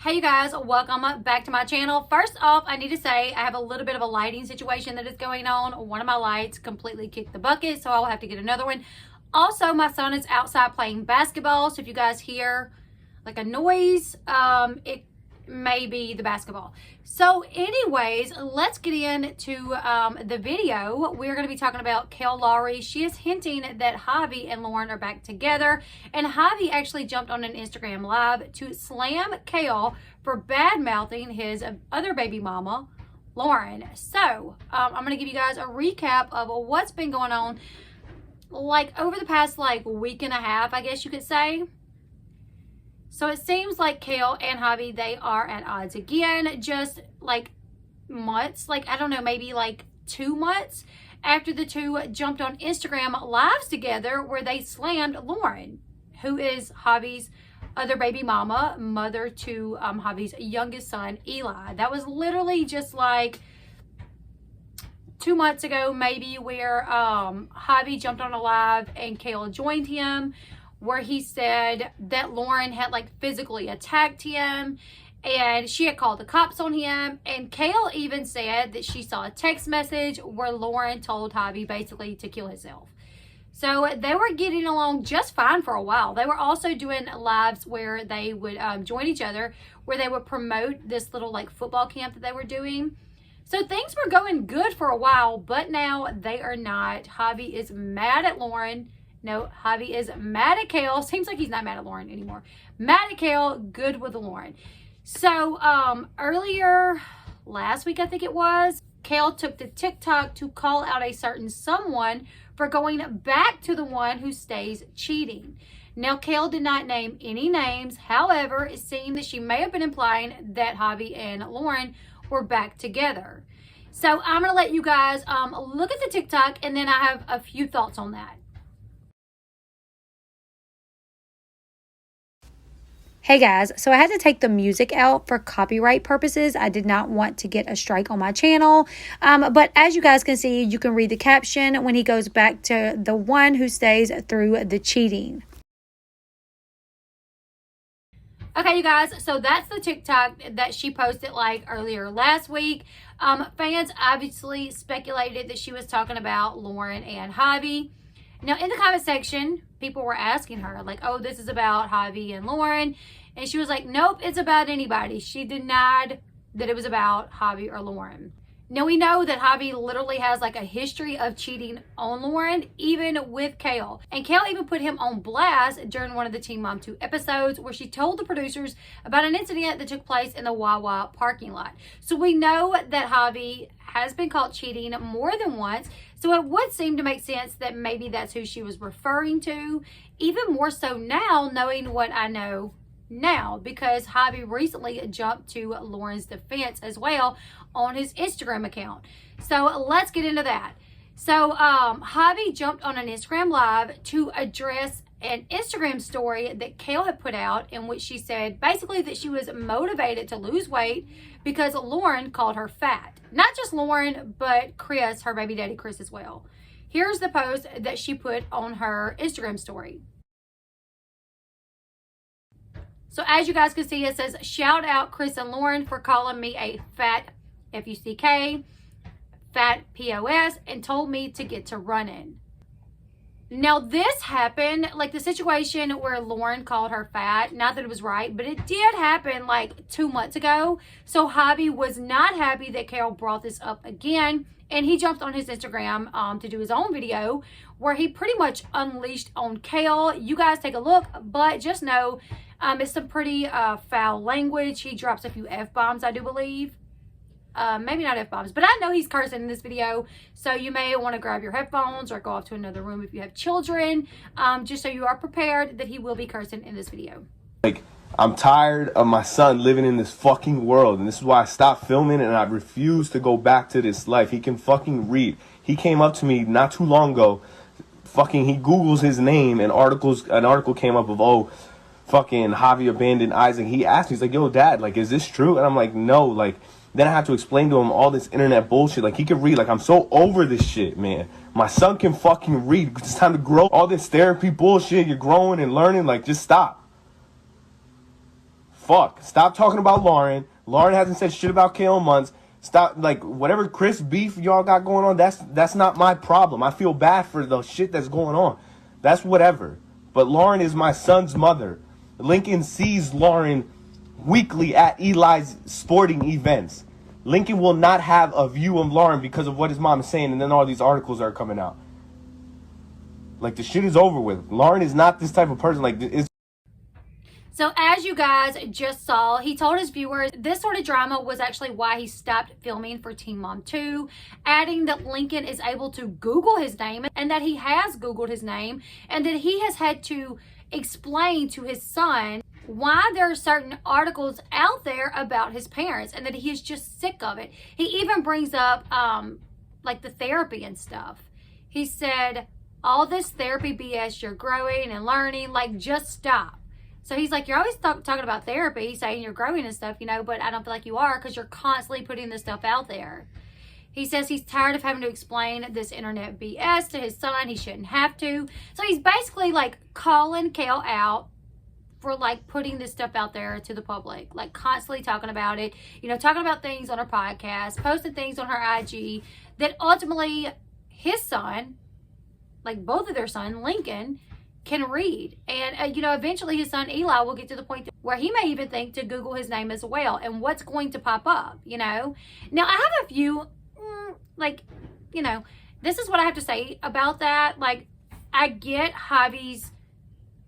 Hey you guys, welcome back to my channel. First off, I need to say I have a little bit of a lighting situation that is going on. One of my lights completely kicked the bucket, so I will have to get another one. Also, my son is outside playing basketball, so if you guys hear like a noise, it may be the basketball. So anyways, let's get into the video. We're going to be talking about Kail. She is hinting that Javi and Lauren are back together, and Javi actually jumped on an Instagram live to slam Kail for bad mouthing his other baby mama, Lauren. So I'm going to give you guys a recap of what's been going on like over the past week and a half, I guess you could say. So it seems like Kail and Javi, they are at odds again, just like months, I don't know, maybe 2 months after the two jumped on Instagram lives together where they slammed Lauren, who is Javi's other baby mama, mother to Javi's youngest son, Eli. That was literally just 2 months ago, maybe, where Javi jumped on a live and Kail joined him, where he said that Lauren had physically attacked him and she had called the cops on him. And Kail even said that she saw a text message where Lauren told Javi basically to kill himself. So they were getting along just fine for a while. They were also doing lives where they would join each other, where they would promote this little football camp that they were doing. So things were going good for a while, but now they are not. Javi is mad at Lauren. No, Javi is mad at Kail. Seems like he's not mad at Lauren anymore. Mad at Kail, good with Lauren. So earlier last week, I think it was, Kail took to TikTok to call out a certain someone for going back to the one who stays cheating. Now, Kail did not name any names. However, it seemed that she may have been implying that Javi and Lauren were back together. So I'm going to let you guys look at the TikTok, and then I have a few thoughts on that. Hey guys, so I had to take the music out for copyright purposes. I did not want to get a strike on my channel. But as you guys can see, you can read the caption when he goes back to the one who stays through the cheating. Okay, you guys, so that's the TikTok that she posted earlier last week. Fans obviously speculated that she was talking about Lauren and Javi. Now, in the comment section, people were asking her, oh, this is about Javi and Lauren. And she was like, nope, it's about anybody. She denied that it was about Javi or Lauren. Now, we know that Javi literally has a history of cheating on Lauren, even with Kail. And Kail even put him on blast during one of the Teen Mom 2 episodes where she told the producers about an incident that took place in the Wawa parking lot. So we know that Javi has been caught cheating more than once. So it would seem to make sense that maybe that's who she was referring to. Even more so now, knowing what I know now, because Javi recently jumped to Lauren's defense as well on his Instagram account. So let's get into that. So Javi jumped on an Instagram live to address an Instagram story that Kail had put out, in which she said basically that she was motivated to lose weight because Lauren called her fat. Not just Lauren, but Chris, her baby daddy Chris, as well. Here's the post that she put on her Instagram story. So as you guys can see, it says, shout out Chris and Lauren for calling me a fat, F-U-C-K, fat P-O-S, and told me to get to running. Now, this happened, the situation where Lauren called her fat, not that it was right, but it did happen 2 months ago. So Javi was not happy that Kail brought this up again, and he jumped on his Instagram to do his own video where he pretty much unleashed on Kail. You guys take a look, but just know it's some pretty foul language. He drops a few F-bombs, I do believe. Maybe not F-bombs, but I know he's cursing in this video, so you may want to grab your headphones or go off to another room if you have children, just so you are prepared that he will be cursing in this video. I'm tired of my son living in this fucking world, and this is why I stopped filming and I refuse to go back to this life. He can fucking read. He came up to me not too long ago, he Googles his name, and an article came up of, oh, fucking Javi abandoned Isaac. He asked me, he's like, yo, dad, is this true? And I'm like, no, then I have to explain to him all this internet bullshit. He can read. I'm so over this shit, man. My son can fucking read. It's time to grow. All this therapy bullshit, you're growing and learning. Just stop. Fuck. Stop talking about Lauren. Lauren hasn't said shit about Kail in months. Stop, like, whatever Chris beef y'all got going on, that's not my problem. I feel bad for the shit that's going on. That's whatever. But Lauren is my son's mother. Lincoln sees Lauren weekly at Eli's sporting events. Lincoln will not have a view of Lauren because of what his mom is saying, and then all these articles are coming out. Like, the shit is over with. Lauren is not this type of person. Like, it's... So as you guys just saw, he told his viewers this sort of drama was actually why he stopped filming for Teen Mom 2, adding that Lincoln is able to Google his name and that he has Googled his name and that he has had to explain to his son why there are certain articles out there about his parents and that he is just sick of it. He even brings up like the therapy and stuff. He said, all this therapy BS you're growing and learning, like, just stop. So he's like, you're always talking about therapy, saying you're growing and stuff, you know, but I don't feel like you are because you're constantly putting this stuff out there. He says he's tired of having to explain this internet BS to his son. He shouldn't have to. So he's basically like calling Kail out for like putting this stuff out there to the public, like constantly talking about it, you know, talking about things on her podcast, posting things on her IG that ultimately his son, like both of their son, Lincoln, can read. And, you know, eventually his son Eli will get to the point where he may even think to Google his name as well and what's going to pop up, you know. Now, I have a few, like, you know, this is what I have to say about that. Like, I get Javi's,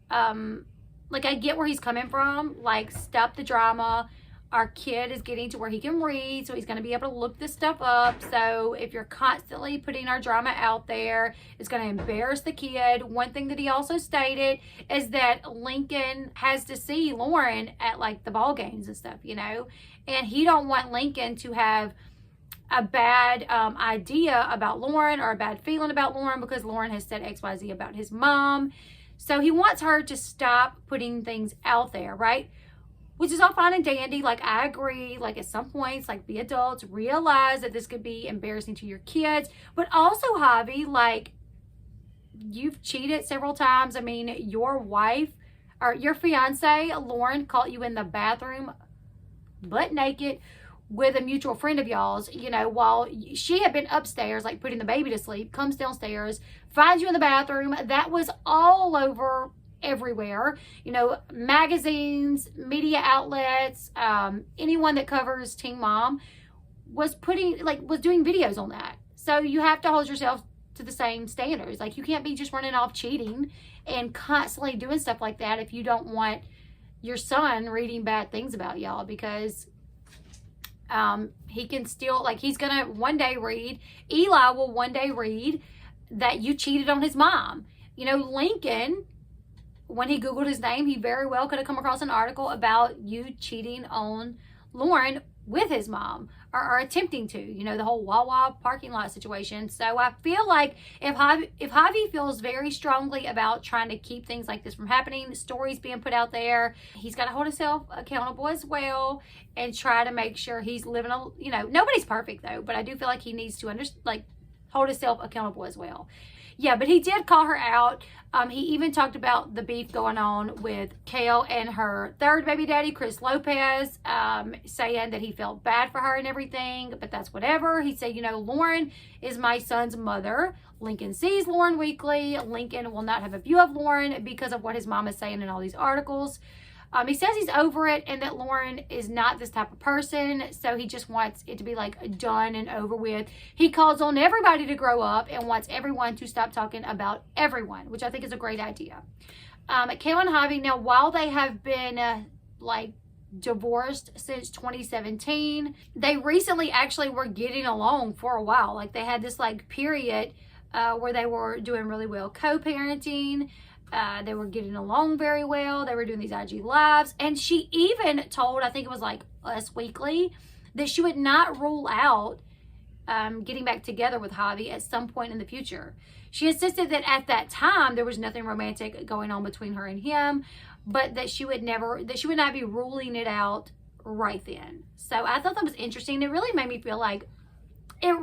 like, I get where he's coming from. Like, stop the drama. Our kid is getting to where he can read, so he's going to be able to look this stuff up. So if you're constantly putting our drama out there, it's going to embarrass the kid. One thing that he also stated is that Lincoln has to see Lauren at like the ball games and stuff, you know, and he don't want Lincoln to have a bad idea about Lauren or a bad feeling about Lauren because Lauren has said XYZ about his mom. So he wants her to stop putting things out there, right? Which is all fine and dandy. Like, I agree. Like, at some points, like, be adults. Realize that this could be embarrassing to your kids. But also, Javi, like, you've cheated several times. I mean, your wife or your fiance, Lauren, caught you in the bathroom butt naked with a mutual friend of y'all's, you know, while she had been upstairs, like, putting the baby to sleep, comes downstairs, finds you in the bathroom. That was all over everywhere, you know, magazines, media outlets, anyone that covers Teen Mom was doing videos on that. So you have to hold yourself to the same standards. Like, you can't be just running off cheating and constantly doing stuff like that if you don't want your son reading bad things about y'all, because he can still, like, he's gonna one day read, Eli will one day read that you cheated on his mom. You know, Lincoln, when he Googled his name, he very well could have come across an article about you cheating on Lauren with his mom, or attempting to, you know, the whole Wawa parking lot situation. So I feel like if Javi feels very strongly about trying to keep things like this from happening, stories being put out there, he's got to hold himself accountable as well and try to make sure he's living a, you know, nobody's perfect though, but I do feel like he needs to hold himself accountable as well. Yeah, but he did call her out. He even talked about the beef going on with Kail and her third baby daddy, Chris Lopez, saying that he felt bad for her and everything, but that's whatever. He said, you know, Lauren is my son's mother. Lincoln sees Lauren weekly. Lincoln will not have a view of Lauren because of what his mom is saying in all these articles. He says he's over it and that Lauren is not this type of person, so he just wants it to be like done and over with. He calls on everybody to grow up and wants everyone to stop talking about everyone, which I think is a great idea. Kail and Javi, now while they have been divorced since 2017, they recently actually were getting along for a while. Like, they had this like period where they were doing really well co-parenting. They were getting along very well. They were doing these IG lives. And she even told, I think it was like Us Weekly, that she would not rule out getting back together with Javi at some point in the future. She insisted that at that time there was nothing romantic going on between her and him, but that she would not be ruling it out right then. So I thought that was interesting. It really made me feel like Kail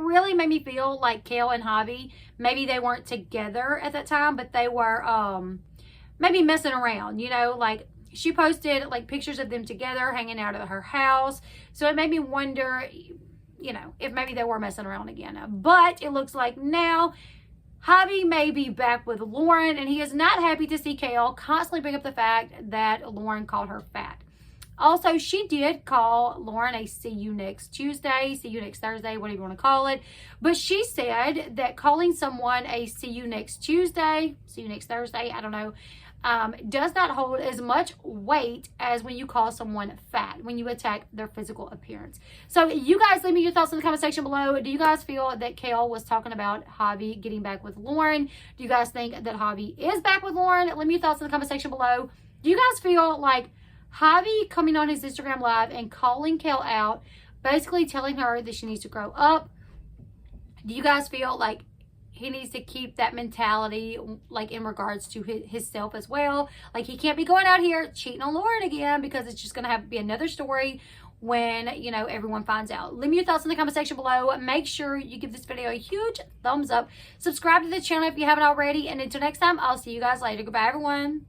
and Javi, maybe they weren't together at that time, but they were maybe messing around, you know, like she posted like pictures of them together hanging out at her house. So it made me wonder, you know, if maybe they were messing around again. But it looks like now Javi may be back with Lauren, and he is not happy to see Kail constantly bring up the fact that Lauren called her fat. Also, she did call Lauren a see you next Tuesday, see you next Thursday, whatever you want to call it. But she said that calling someone a see you next Tuesday, see you next Thursday, I don't know, does not hold as much weight as when you call someone fat, when you attack their physical appearance. So you guys leave me your thoughts in the comment section below. Do you guys feel that Kail was talking about Javi getting back with Lauren? Do you guys think that Javi is back with Lauren? Leave me your thoughts in the comment section below. Do you guys feel like Javi coming on his Instagram live and calling Kail out, basically telling her that she needs to grow up? Do you guys feel like he needs to keep that mentality, like in regards to his self as well? Like, he can't be going out here cheating on Lauren again, because it's just going to have to be another story when, you know, everyone finds out. Leave me your thoughts in the comment section below. Make sure you give this video a huge thumbs up. Subscribe to the channel if you haven't already. And until next time, I'll see you guys later. Goodbye, everyone.